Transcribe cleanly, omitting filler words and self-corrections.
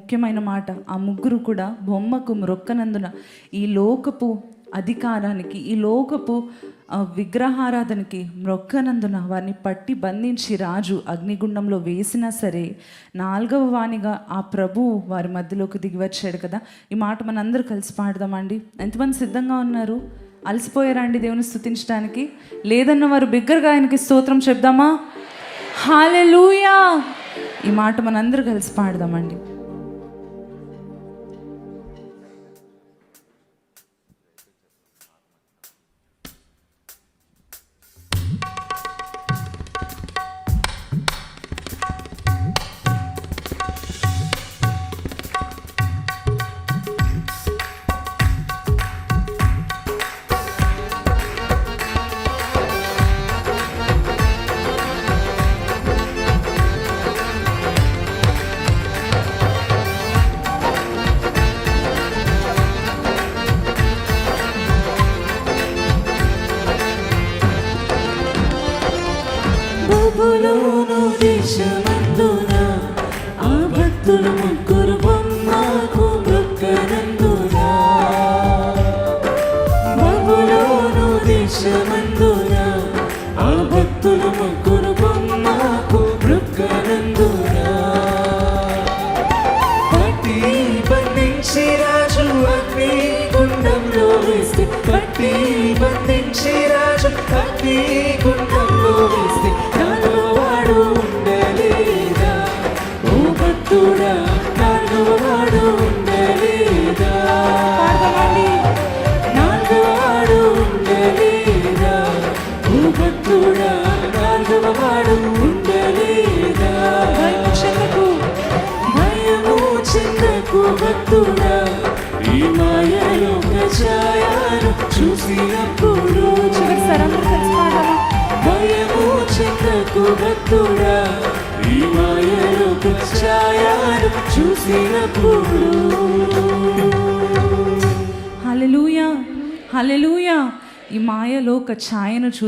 ముఖ్యమైన మాట. ఆ ముగ్గురు కూడా బొమ్మకు మ్రొక్కనందున ఈ లోకపు అధికారానికి, ఈ లోకపు విగ్రహారాధనకి మ్రొక్కనందున వారిని పట్టి బంధించి రాజు అగ్నిగుండంలో వేసినా సరే 4వ వానిగా ఆ ప్రభు వారి మధ్యలోకి దిగి వచ్చాడు కదా. ఈ మాట మనందరూ కలిసి పాడదామండి. ఎంతమంది సిద్ధంగా ఉన్నారు? అలసిపోయారా అండి దేవుని స్తుతించడానికి? లేదన్న వారు బిగ్గరగా ఆయనకి స్తోత్రం చెప్దామా? హల్లెలూయా! ఈ మాట మనందరూ కలిసి పాడదామండి. బబులోను దేశమందున ఆ భక్తులు ముగ్గురు బొమ్మకు మ్రొక్కనందున, బబులోను దేశమందున ఆ భక్తులు ముగ్గురు బొమ్మకు మ్రొక్కనందున, పట్టి బంధించి రాజు అగ్నిగుండంలో వేస్తే, పట్టి బంధించి రాజు అగ్నిగుండంలో వేస్తే నాలుగవవాడు ఉండలేదా? ఓ భక్తుడా, నాలుగవవాడు ఉండలేదా? నాలుగవవాడు ఉండలేదా? ఓ భక్తుడా, నాలుగవవాడు ఉండలేదా? భయము చెందకు భక్తుడా, ఈ మాయలోక ఛాయను చూసినప్పుడు. భయము చెందకు భక్తుడా, ఈ మాయలోక ఛాయను చూసినప్పుడు. హల్లెలూయా! హల్లెలూయా! ఈ మాయలోక ఛాయను చూసి